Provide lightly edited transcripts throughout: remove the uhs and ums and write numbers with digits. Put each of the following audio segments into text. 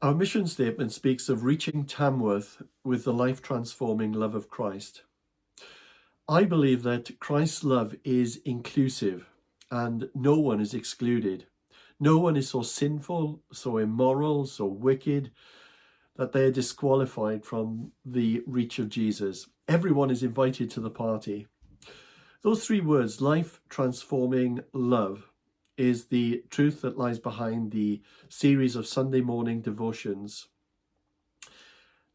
Our mission statement speaks of reaching Tamworth with the life-transforming love of Christ. I believe that Christ's love is inclusive and no one is excluded. No one is so sinful, so immoral, so wicked that they are disqualified from the reach of Jesus. Everyone is invited to the party. Those three words, life-transforming love, is the truth that lies behind the series of Sunday morning devotions.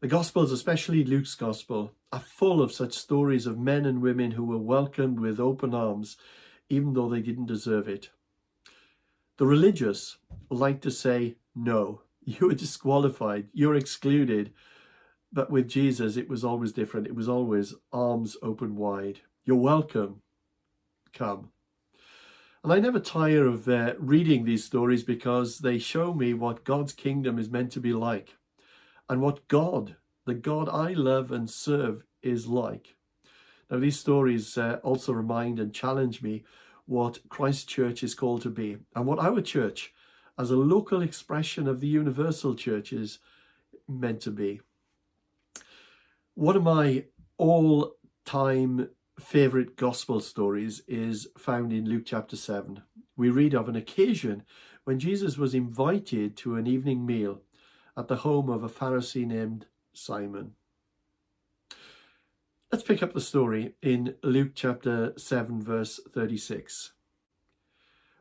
The Gospels, especially Luke's Gospel, are full of such stories of men and women who were welcomed with open arms, even though they didn't deserve it. The religious like to say, no, you are disqualified, you're excluded. But with Jesus, it was always different. It was always arms open wide. You're welcome. Come. And I never tire of reading these stories because they show me what God's kingdom is meant to be like and what God, the God I love and serve, is like. Now, these stories also remind and challenge me what Christ's church is called to be and what our church, as a local expression of the universal church, is meant to be. One of my all-time favourite gospel stories is found in Luke chapter 7. We read of an occasion when Jesus was invited to an evening meal at the home of a Pharisee named Simon. Let's pick up the story in Luke chapter 7, verse 36.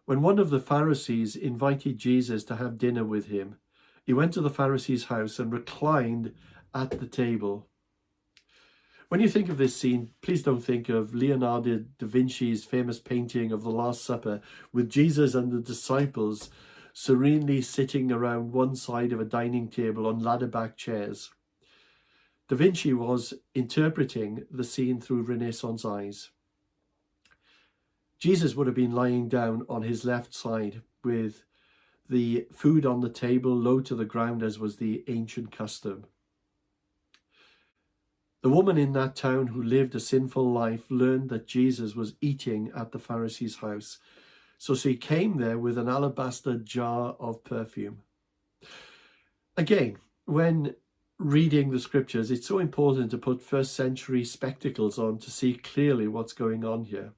When one of the Pharisees invited Jesus to have dinner with him, he went to the Pharisee's house and reclined at the table. When you think of this scene, please don't think of Leonardo da Vinci's famous painting of the Last Supper with Jesus and the disciples serenely sitting around one side of a dining table on ladder-back chairs. Da Vinci was interpreting the scene through Renaissance eyes. Jesus would have been lying down on his left side with the food on the table low to the ground, as was the ancient custom. The woman in that town who lived a sinful life learned that Jesus was eating at the Pharisee's house. So she came there with an alabaster jar of perfume. Again, when reading the scriptures, it's so important to put first century spectacles on to see clearly what's going on here.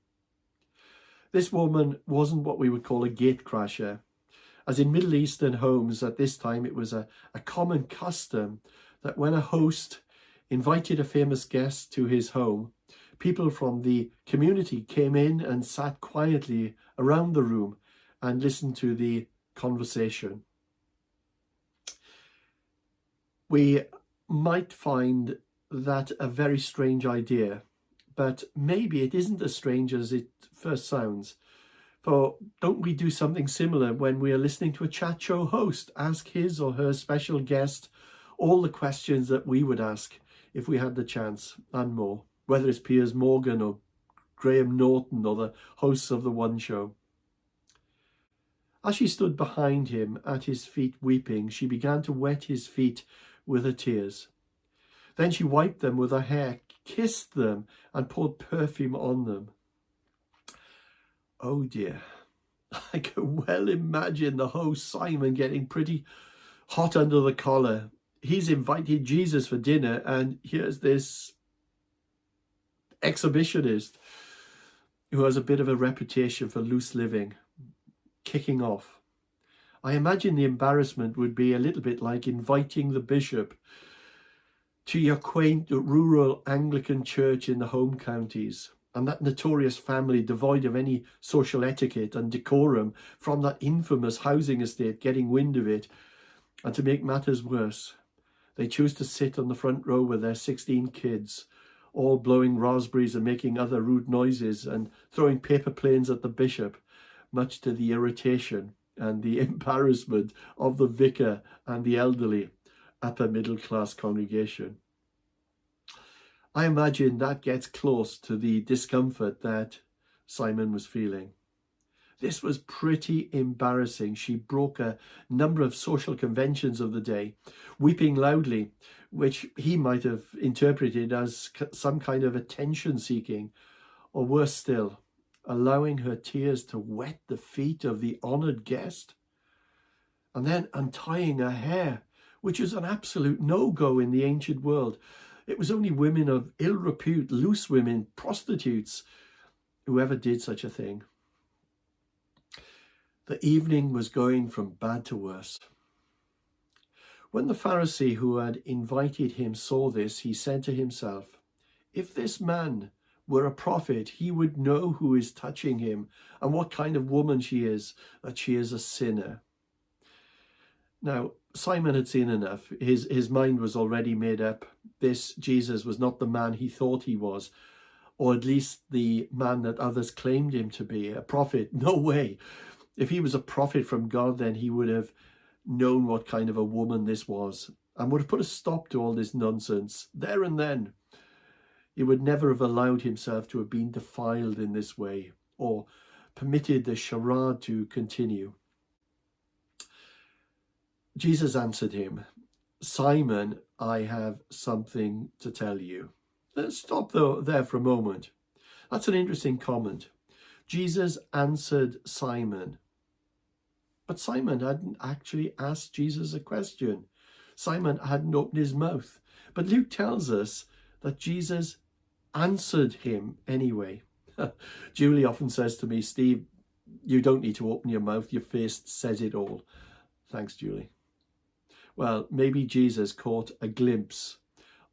This woman wasn't what we would call a gatecrasher. As in Middle Eastern homes at this time, it was a common custom that when a host invited a famous guest to his home, people from the community came in and sat quietly around the room and listened to the conversation. We might find that a very strange idea, but maybe it isn't as strange as it first sounds. For don't we do something similar when we are listening to a chat show host ask his or her special guest all the questions that we would ask if we had the chance, and more, whether it's Piers Morgan or Graham Norton or the hosts of The One Show. As she stood behind him at his feet weeping, she began to wet his feet with her tears. Then she wiped them with her hair, kissed them, and poured perfume on them. Oh dear, I can well imagine the host Simon getting pretty hot under the collar. He's invited Jesus for dinner, and here's this exhibitionist who has a bit of a reputation for loose living, kicking off. I imagine the embarrassment would be a little bit like inviting the bishop to your quaint rural Anglican church in the home counties, and that notorious family devoid of any social etiquette and decorum from that infamous housing estate getting wind of it. And to make matters worse, they choose to sit on the front row with their 16 kids, all blowing raspberries and making other rude noises and throwing paper planes at the bishop, much to the irritation and the embarrassment of the vicar and the elderly upper middle class congregation. I imagine that gets close to the discomfort that Simon was feeling. This was pretty embarrassing. She broke a number of social conventions of the day, weeping loudly, which he might have interpreted as some kind of attention-seeking, or worse still, allowing her tears to wet the feet of the honoured guest, and then untying her hair which is an absolute no-go in the ancient world. It was only women of ill repute, loose women, prostitutes, who ever did such a thing. The evening was going from bad to worse. When the Pharisee who had invited him saw this, he said to himself, "If this man were a prophet, he would know who is touching him and what kind of woman she is, that she is a sinner." Now, Simon had seen enough. His mind was already made up. This Jesus was not the man he thought he was, or at least the man that others claimed him to be. A prophet? No way. If he was a prophet from God, then he would have known what kind of a woman this was and would have put a stop to all this nonsense there and then. He would never have allowed himself to have been defiled in this way or permitted the charade to continue. Jesus answered him, "Simon, I have something to tell you." Let's stop there for a moment. That's an interesting comment. Jesus answered Simon. But Simon hadn't actually asked Jesus a question. Simon hadn't opened his mouth. But Luke tells us that Jesus answered him anyway. Julie often says to me, "Steve, you don't need to open your mouth. Your face says it all." Thanks, Julie. Well, maybe Jesus caught a glimpse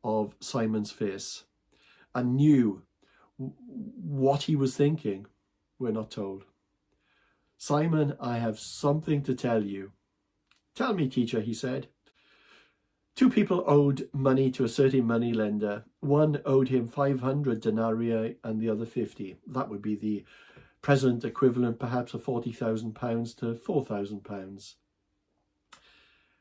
of Simon's face and knew what he was thinking. We're not told. "Simon, I have something to tell you." "Tell me, teacher," he said. Two people owed money to a certain moneylender. One owed him 500 denarii and the other 50. That would be the present equivalent perhaps of £40,000 to £4,000.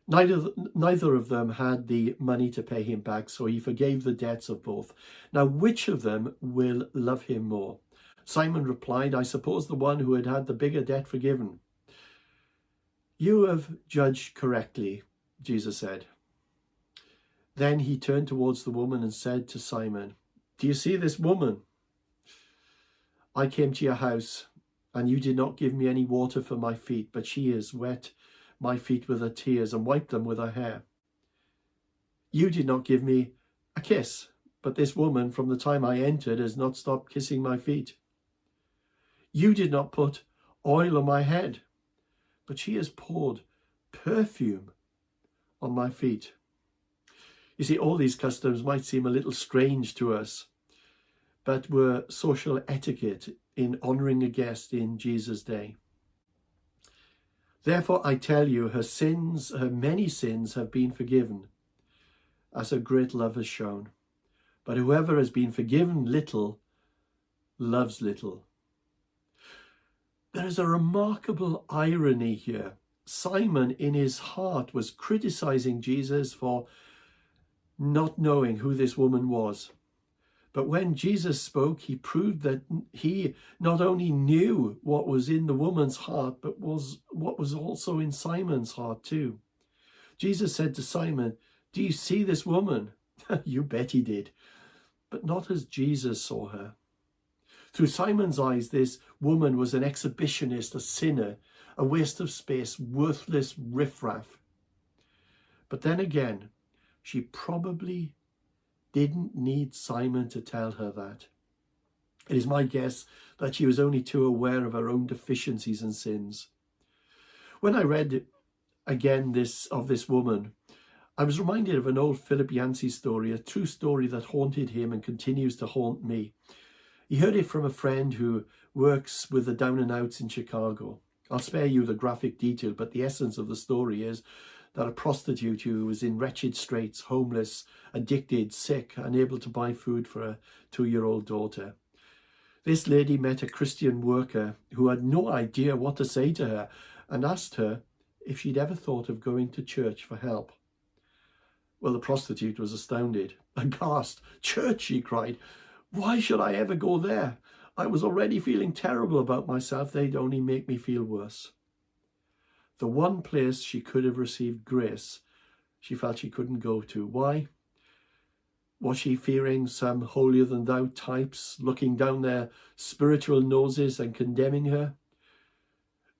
Neither of them had the money to pay him back, so he forgave the debts of both. Now, which of them will love him more? Simon replied, "I suppose the one who had had the bigger debt forgiven." "You have judged correctly," Jesus said. Then he turned towards the woman and said to Simon, "Do you see this woman? I came to your house, and you did not give me any water for my feet, but she has wet my feet with her tears and wiped them with her hair. You did not give me a kiss, but this woman from the time I entered has not stopped kissing my feet. You did not put oil on my head, but she has poured perfume on my feet." You see, all these customs might seem a little strange to us, but were social etiquette in honouring a guest in Jesus' day. "Therefore I tell you, her sins, her many sins have been forgiven, as her great love has shown. But whoever has been forgiven little, loves little." There is a remarkable irony here. Simon, in his heart, was criticizing Jesus for not knowing who this woman was. But when Jesus spoke, he proved that he not only knew what was in the woman's heart, but what was also in Simon's heart too. Jesus said to Simon, "Do you see this woman?" You bet he did, but not as Jesus saw her. Through Simon's eyes, this woman was an exhibitionist, a sinner, a waste of space, worthless riffraff. But then again, she probably didn't need Simon to tell her that. It is my guess that she was only too aware of her own deficiencies and sins. When I read again of this woman, I was reminded of an old Philip Yancey story, a true story that haunted him and continues to haunt me. He heard it from a friend who works with the down and outs in Chicago. I'll spare you the graphic detail, but the essence of the story is that a prostitute who was in wretched straits, homeless, addicted, sick, unable to buy food for a 2-year-old daughter. This lady met a Christian worker who had no idea what to say to her and asked her if she'd ever thought of going to church for help. Well, the prostitute was astounded, aghast. "Church," she cried. "Why should I ever go there? I was already feeling terrible about myself. They'd only make me feel worse." The one place she could have received grace, she felt she couldn't go to. Why? Was she fearing some holier-than-thou types looking down their spiritual noses and condemning her?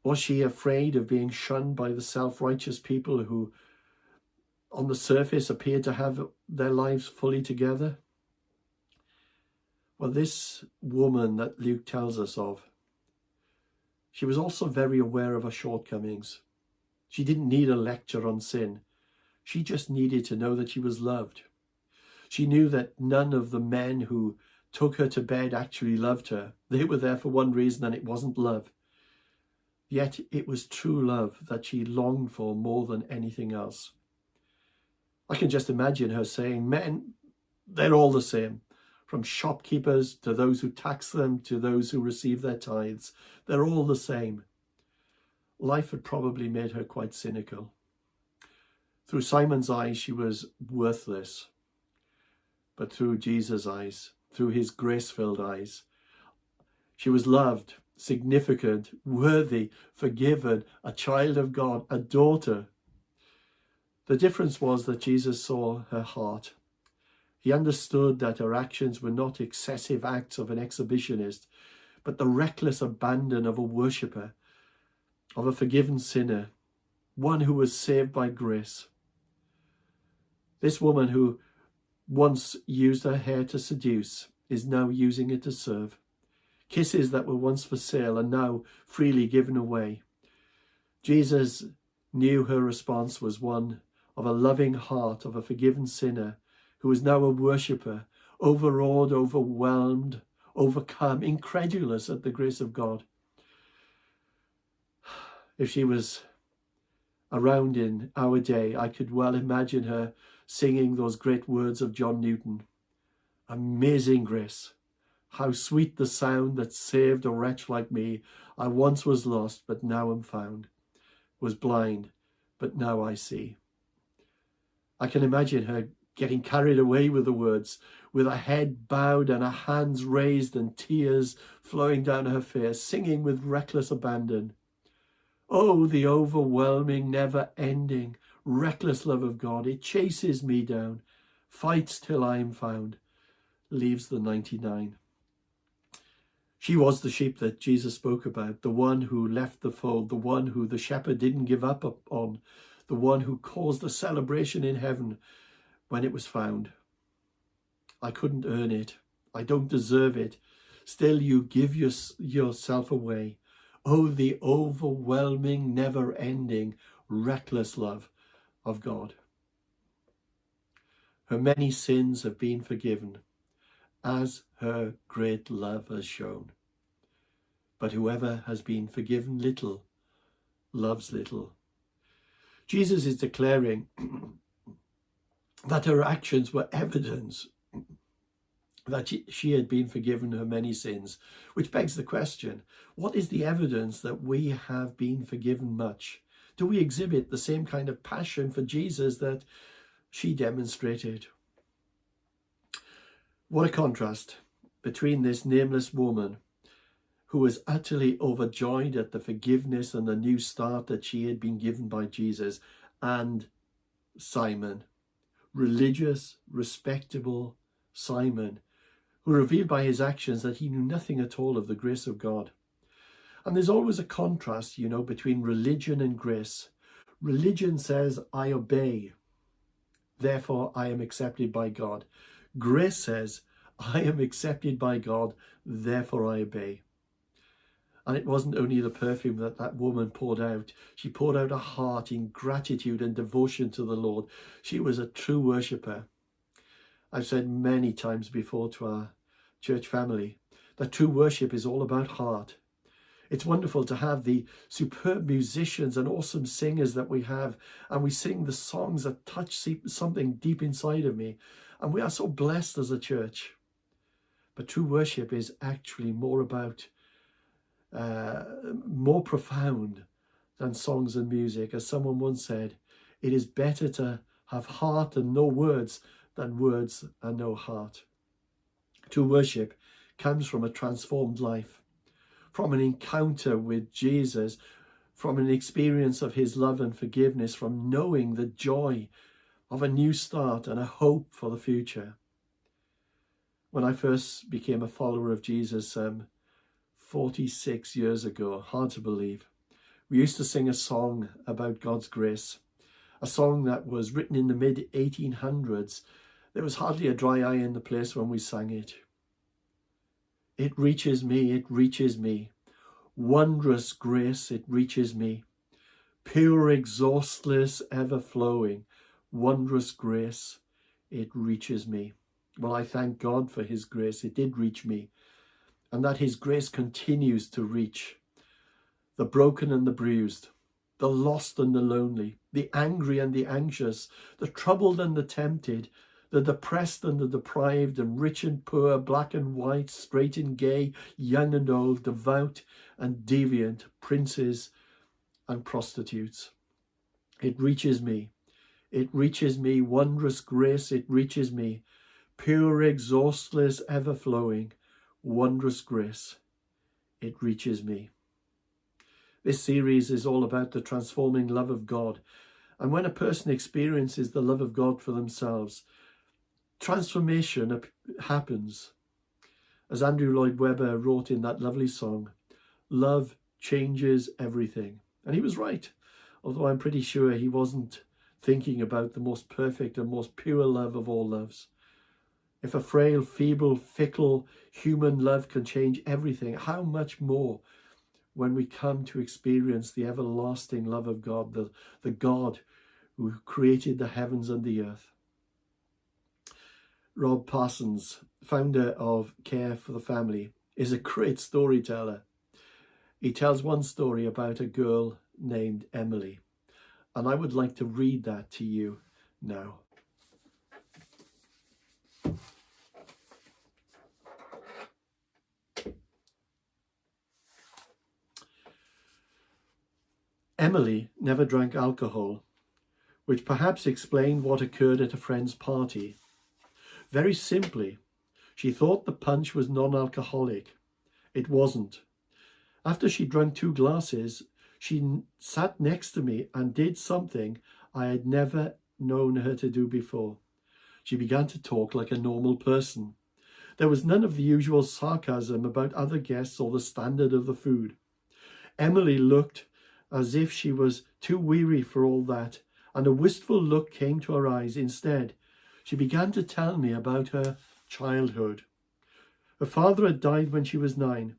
Was she afraid of being shunned by the self-righteous people who on the surface appeared to have their lives fully together. Well, this woman that Luke tells us of, she was also very aware of her shortcomings. She didn't need a lecture on sin. She just needed to know that she was loved. She knew that none of the men who took her to bed actually loved her. They were there for one reason, and it wasn't love. Yet it was true love that she longed for more than anything else. I can just imagine her saying, men, they're all the same. From shopkeepers to those who tax them to those who receive their tithes. They're all the same. Life had probably made her quite cynical. Through Simon's eyes, she was worthless. But through Jesus' eyes, through his grace-filled eyes, she was loved, significant, worthy, forgiven, a child of God, a daughter. The difference was that Jesus saw her heart. He understood that her actions were not excessive acts of an exhibitionist, but the reckless abandon of a worshipper, of a forgiven sinner, one who was saved by grace. This woman who once used her hair to seduce is now using it to serve. Kisses that were once for sale are now freely given away. Jesus knew her response was one of a loving heart of a forgiven sinner who is now a worshipper, overawed, overwhelmed, overcome, incredulous at the grace of God. If she was around in our day, I could well imagine her singing those great words of John Newton. Amazing grace, how sweet the sound that saved a wretch like me. I once was lost, but now am found, was blind, but now I see. I can imagine her getting carried away with the words, with her head bowed and her hands raised and tears flowing down her face, singing with reckless abandon. Oh, the overwhelming, never-ending, reckless love of God. It chases me down, fights till I am found, leaves the 99. She was the sheep that Jesus spoke about, the one who left the fold, the one who the shepherd didn't give up on, the one who caused a celebration in heaven when it was found. I couldn't earn it. I don't deserve it. Still, you give yourself away. Oh, the overwhelming, never-ending, reckless love of God. Her many sins have been forgiven, as her great love has shown. But whoever has been forgiven little, loves little. Jesus is declaring that her actions were evidence that she had been forgiven her many sins, which begs the question, what is the evidence that we have been forgiven much? Do we exhibit the same kind of passion for Jesus that she demonstrated? What a contrast between this nameless woman who was utterly overjoyed at the forgiveness and the new start that she had been given by Jesus, and Simon, religious, respectable Simon, who revealed by his actions that he knew nothing at all of the grace of God. And there's always a contrast, between religion and grace. Religion says, I obey, therefore I am accepted by God. Grace says, I am accepted by God, therefore I obey. And it wasn't only the perfume that woman poured out. She poured out her heart in gratitude and devotion to the Lord. She was a true worshipper. I've said many times before to our church family that true worship is all about heart. It's wonderful to have the superb musicians and awesome singers that we have, and we sing the songs that touch something deep inside of me, and we are so blessed as a church. But true worship is actually more about, more profound than songs and music. As someone once said, it is better to have heart and no words than words and no heart. True worship comes from a transformed life, from an encounter with Jesus, from an experience of his love and forgiveness, from knowing the joy of a new start and a hope for the future. When I first became a follower of Jesus 46 years ago, hard to believe, we used to sing a song about God's grace. a song that was written in the mid-1800s. There was hardly a dry eye in the place when we sang it. It reaches me, it reaches me. Wondrous grace, it reaches me. Pure, exhaustless, ever-flowing. Wondrous grace, it reaches me. Well, I thank God for his grace. It did reach me. And that his grace continues to reach the broken and the bruised, the lost and the lonely, the angry and the anxious, the troubled and the tempted, the depressed and the deprived, and rich and poor, black and white, straight and gay, young and old, devout and deviant, princes and prostitutes. It reaches me. It reaches me. Wondrous grace, it reaches me. Pure, exhaustless, ever-flowing, wondrous grace, it reaches me. This series is all about the transforming love of God. And when a person experiences the love of God for themselves, transformation happens. As Andrew Lloyd Webber wrote in that lovely song, love changes everything. And he was right, although I'm pretty sure he wasn't thinking about the most perfect and most pure love of all loves. If a frail, feeble, fickle human love can change everything, how much more when we come to experience the everlasting love of God, the God who created the heavens and the earth. Rob Parsons, founder of Care for the Family, is a great storyteller. He tells one story about a girl named Emily, and I would like to read that to you now. Emily never drank alcohol, which perhaps explained what occurred at a friend's party. Very simply, she thought the punch was non-alcoholic. It wasn't. After she drank 2 glasses, she sat next to me and did something I had never known her to do before. She began to talk like a normal person. There was none of the usual sarcasm about other guests or the standard of the food. Emily looked as if she was too weary for all that, and a wistful look came to her eyes. Instead, she began to tell me about her childhood. Her father had died when she was 9,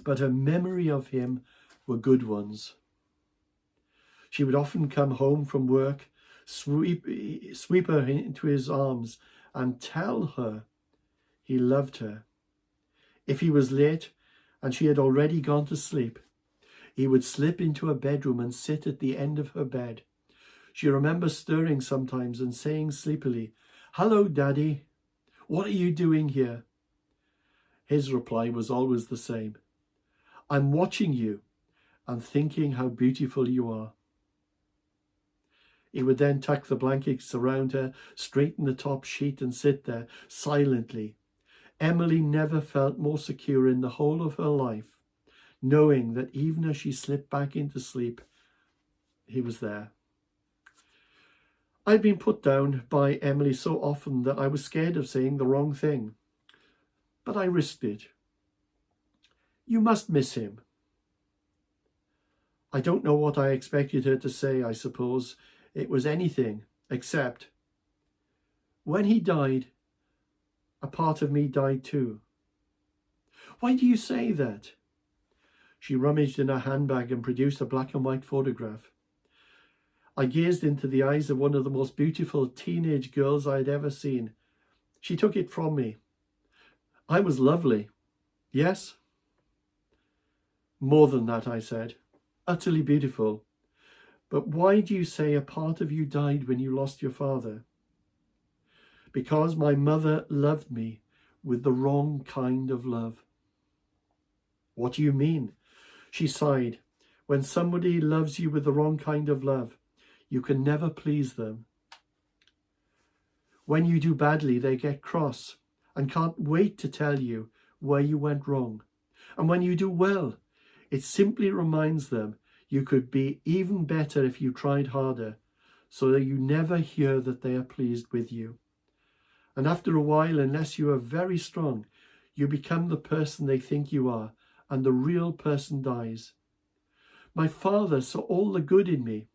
but her memory of him were good ones. She would often come home from work, sweep her into his arms and tell her he loved her. If he was late and she had already gone to sleep, he would slip into her bedroom and sit at the end of her bed. She remembers stirring sometimes and saying sleepily, "Hello, Daddy. What are you doing here?" His reply was always the same. "I'm watching you and thinking how beautiful you are." He would then tuck the blankets around her, straighten the top sheet and sit there silently. Emily never felt more secure in the whole of her life, knowing that even as she slipped back into sleep, he was there. I'd been put down by Emily so often that I was scared of saying the wrong thing, but I risked it. "You must miss him." I don't know what I expected her to say. I suppose it was anything except, "When he died, a part of me died too." "Why do you say that?" She rummaged in her handbag and produced a black and white photograph. I gazed into the eyes of one of the most beautiful teenage girls I had ever seen. She took it from me. I was lovely. Yes? More than that, I said. Utterly beautiful. But why do you say a part of you died when you lost your father? Because my mother loved me with the wrong kind of love. What do you mean? She sighed. When somebody loves you with the wrong kind of love, you can never please them. When you do badly, they get cross and can't wait to tell you where you went wrong. And when you do well, it simply reminds them you could be even better if you tried harder, so that you never hear that they are pleased with you. And after a while, unless you are very strong, you become the person they think you are, and the real person dies. My father saw all the good in me,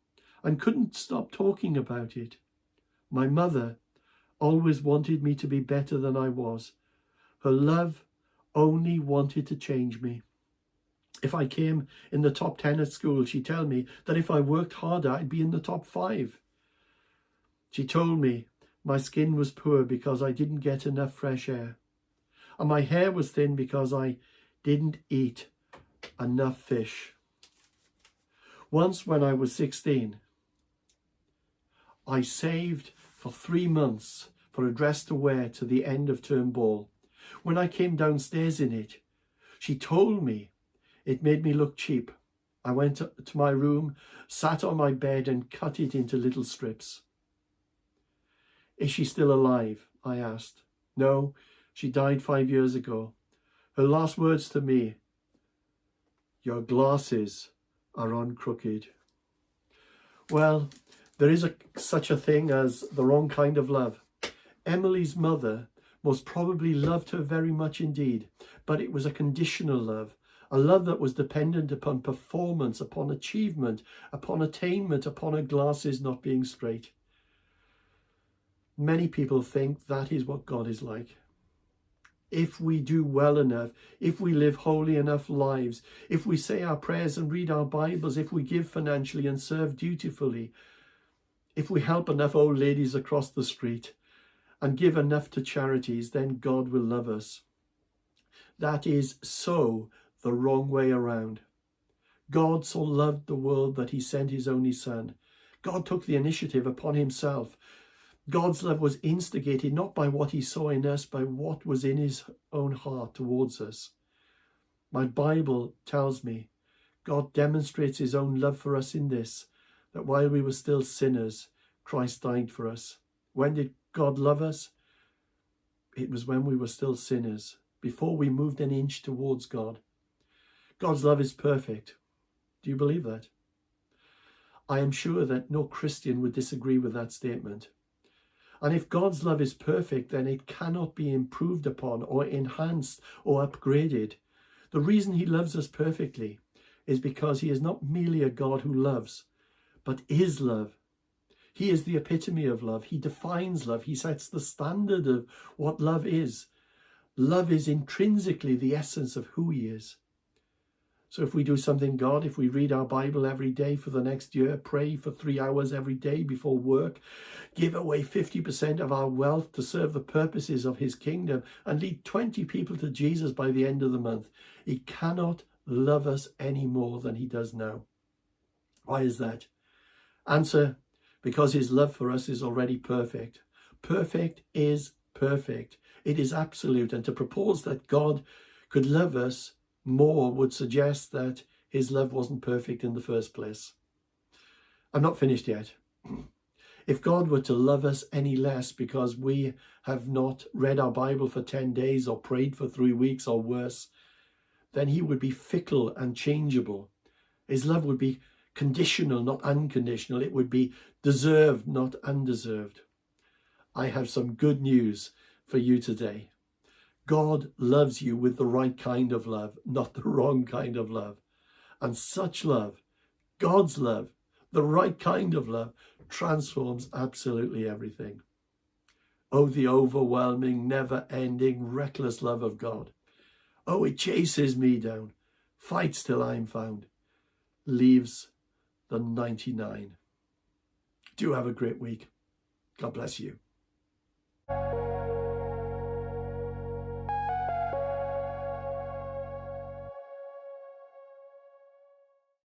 and couldn't stop talking about it. My mother always wanted me to be better than I was. Her love only wanted to change me. If I came in the top 10 at school, she'd tell me that if I worked harder, I'd be in the top 5. She told me my skin was poor because I didn't get enough fresh air, and my hair was thin because I didn't eat enough fish. Once when I was 16, I saved for 3 months for a dress to wear to the end of term ball. When I came downstairs in it, she told me it made me look cheap. I went to my room, sat on my bed and cut it into little strips. Is she still alive? I asked. No, she died 5 years ago. Her last words to me, your glasses are on crooked. Well, there is such a thing as the wrong kind of love. Emily's mother most probably loved her very much indeed, but it was a conditional love, a love that was dependent upon performance, upon achievement, upon attainment, upon her glasses not being straight. Many people think that is what God is like. If we do well enough, if we live holy enough lives, if we say our prayers and read our Bibles, if we give financially and serve dutifully, if we help enough old ladies across the street and give enough to charities, then God will love us. That is so the wrong way around. God so loved the world that he sent his only son. God took the initiative upon himself. God's love was instigated not by what he saw in us, by what was in his own heart towards us. My Bible tells me God demonstrates his own love for us in this, that while we were still sinners, Christ died for us. When did God love us? It was when we were still sinners, before we moved an inch towards God. God's love is perfect. Do you believe that? I am sure that no Christian would disagree with that statement. And if God's love is perfect, then it cannot be improved upon or enhanced or upgraded. The reason he loves us perfectly is because he is not merely a God who loves, but is love. He is the epitome of love. He defines love. He sets the standard of what love is. Love is intrinsically the essence of who he is. So if we do something God, if we read our Bible every day for the next year, pray for 3 hours every day before work, give away 50% of our wealth to serve the purposes of his kingdom, and lead 20 people to Jesus by the end of the month, he cannot love us any more than he does now. Why is that? Answer, because his love for us is already perfect. Perfect is perfect. It is absolute. And to propose that God could love us more would suggest that his love wasn't perfect in the first place. I'm not finished yet. If God were to love us any less because we have not read our Bible for 10 days or prayed for 3 weeks or worse, then he would be fickle and changeable. His love would be conditional, not unconditional. It would be deserved, not undeserved. I have some good news for you today. God loves you with the right kind of love, not the wrong kind of love. And such love, God's love, the right kind of love, transforms absolutely everything. Oh, the overwhelming, never-ending, reckless love of God. Oh, it chases me down, fights till I'm found, leaves the 99. Do have a great week. God bless you.